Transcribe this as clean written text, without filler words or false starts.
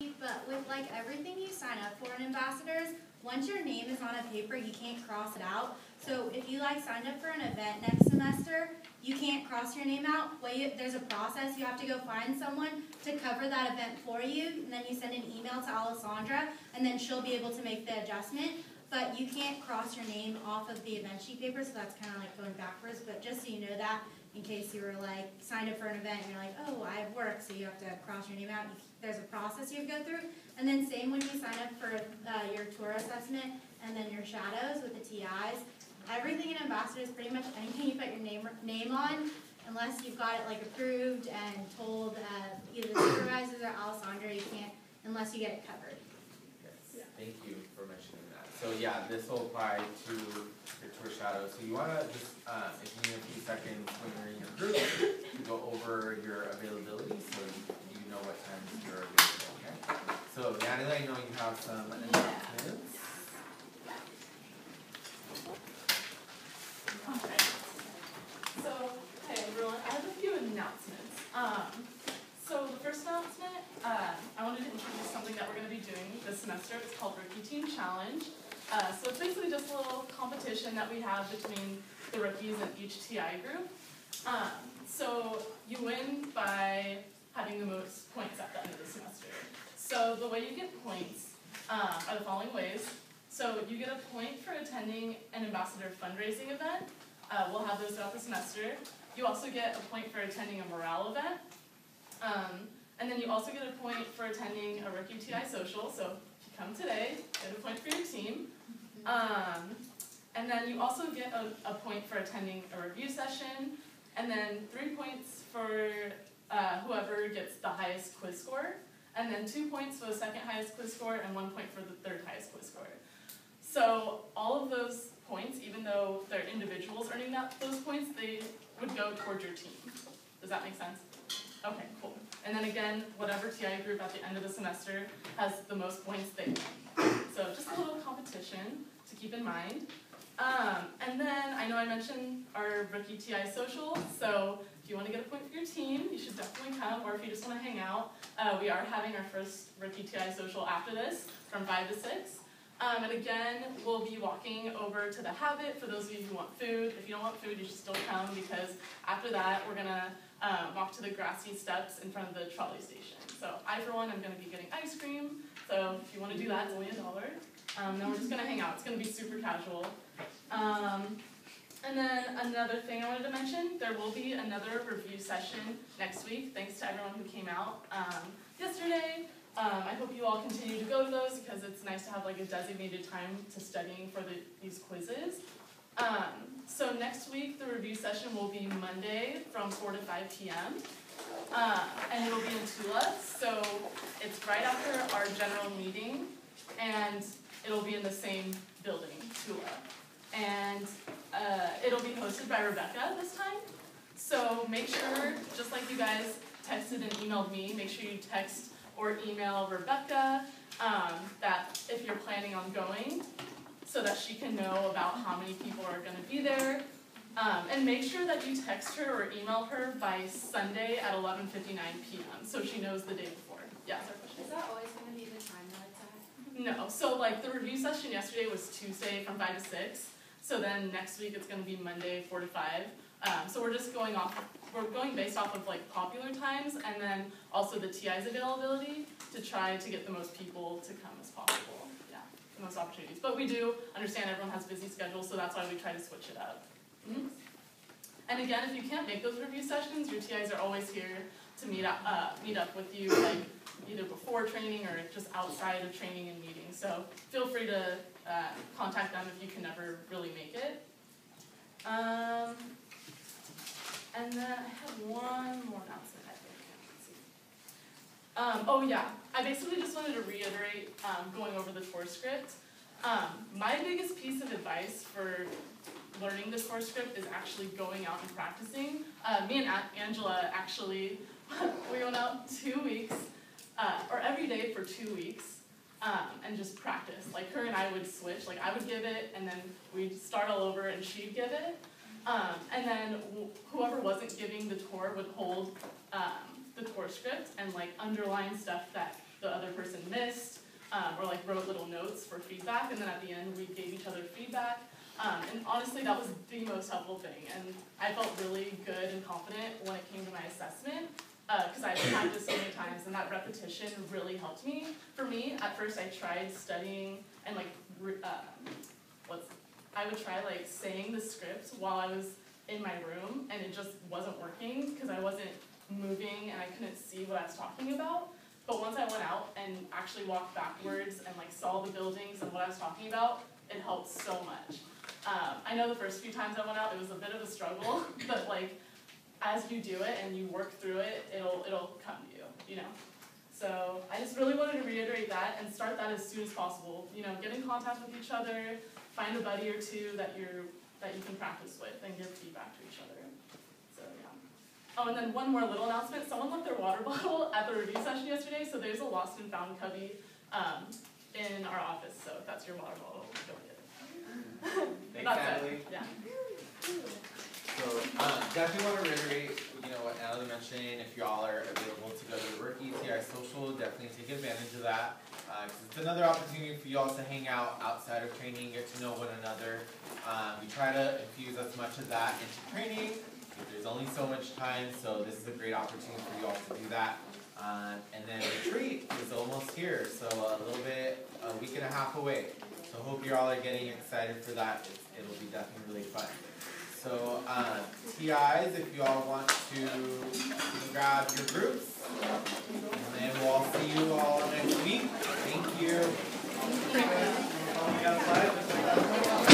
But with like everything you sign up for in Ambassadors, once your name is on a paper, you can't cross it out. So if you like signed up for an event next semester, you can't cross your name out. There's a process. You have to go find someone to cover that event for you, and then you send an email to Alessandra, and then she'll be able to make the adjustment. But you can't cross your name off of the event sheet paper, so that's kind of like going backwards. But just so you know that, in case you were like signed up for an event and you're like, oh, I have work, so you have to cross your name out. There's a process you go through. And then same when you sign up for your tour assessment and then your shadows with the TIs. Everything in Ambassadors, pretty much anything you put your name on, unless you've got it like approved and told either the supervisors or Alessandra, you can't unless you get it covered. Yes, thank you for mentioning that. So yeah, this will apply to your tour shadow. So you want to just, if you need a few seconds when you're in your group, to go over your availability so you know what times you're available, okay? So Natalie, I know you have some announcements. Okay. So, hey everyone, I have a few announcements. So the first announcement, I wanted to introduce something that we're going to be doing this semester. It's called Rookie Team Challenge. So it's basically just a little competition that we have between the rookies in each TI group. So you win by having the most points at the end of the semester. So the way you get points are the following ways. So you get a point for attending an ambassador fundraising event. We'll have those throughout the semester. You also get a point for attending a morale event. And then you also get a point for attending a rookie TI social. So if you come today, get a point for your team. And then you also get a point for attending a review session. And then 3 points for whoever gets the highest quiz score. And then 2 points for the second highest quiz score and 1 point for the third highest quiz score. So all of those points, even though they're individuals earning those points, they would go towards your team. Does that make sense? Okay, cool. And then again, whatever TI group at the end of the semester has the most points, they win. So just a little competition to keep in mind. And then I know I mentioned our rookie TI social, so if you want to get a point for your team, you should definitely come, or if you just want to hang out. We are having our first rookie TI social after this, from 5 to 6. And again, we'll be walking over to the Habit for those of you who want food. If you don't want food, you should still come, because after that, we're going to walk to the grassy steps in front of the trolley station. So I, for one, am going to be getting ice cream. So if you want to do that, it's only $1. Then we're just going to hang out. It's going to be super casual. And then another thing I wanted to mention, there will be another review session next week, thanks to everyone who came out yesterday. I hope you all continue to go to those, because it's nice to have like a designated time to studying for these quizzes. So next week, the review session will be Monday from 4 to 5 p.m. And it'll be in Tula, so it's right after our general meeting, and it'll be in the same building, Tula. And it'll be hosted by Rebecca this time. So make sure, just like you guys texted and emailed me, make sure you text or email Rebecca that if you're planning on going, so that she can know about how many people are going to be there. And make sure that you text her or email her by Sunday at 11:59 p.m. so she knows the day before. Yeah, is there a question? Is that always going to be the time that it's at? No. So like the review session yesterday was Tuesday from 5 to 6. So then next week it's going to be Monday 4 to 5. So we're just going based off of like popular times, and then also the TI's availability to try to get the most people to come as possible. Yeah, the most opportunities. But we do understand everyone has busy schedules, so that's why we try to switch it up. Mm-hmm. And again, if you can't make those review sessions, your TIs are always here to meet up with you, like either before training or just outside of training and meetings. So feel free to contact them if you can never really make it. And then I have one more announcement, I think. Let's see. Oh yeah, I basically just wanted to reiterate going over the tour script. My biggest piece of advice for learning the tour script is actually going out and practicing. Me and Angela actually, we went out 2 weeks, or every day for 2 weeks, and just practice. Like her and I would switch, like I would give it, and then we'd start all over and she'd give it. And then whoever wasn't giving the tour would hold the tour script and like underline stuff that the other person missed, or like wrote little notes for feedback, and then at the end we gave each other feedback. And honestly, that was the most helpful thing, and I felt really good and confident when it came to my assessment, because I practiced so many times, and that repetition really helped me. For me, at first I tried studying and like, I would try like saying the script while I was in my room, and it just wasn't working, because I wasn't moving and I couldn't see what I was talking about. But once I went out and actually walked backwards and like saw the buildings and what I was talking about, it helped so much. I know the first few times I went out, it was a bit of a struggle, but like, as you do it and you work through it, it'll come to you, you know? So I just really wanted to reiterate that and start that as soon as possible. You know, get in contact with each other, find a buddy or two that you can practice with and give feedback to each other. So yeah. Oh, and then one more little announcement. Someone left their water bottle at the review session yesterday, so there's a lost and found cubby in our office, so if that's your water bottle, go get it. Thanks, That's Natalie. it. Yeah. So, definitely want to reiterate, you know, what Natalie mentioned. If y'all are available to go to the Work ETI Social, definitely take advantage of that. Because it's another opportunity for y'all to hang out outside of training, get to know one another. We try to infuse as much of that into training. There's only so much time, so this is a great opportunity for y'all to do that. And then retreat is almost here, so a week and a half away. So hope you all are getting excited for that. It'll be definitely really fun. So TIs, if you all want to grab your groups, and then we'll all see you all next week. Thank you.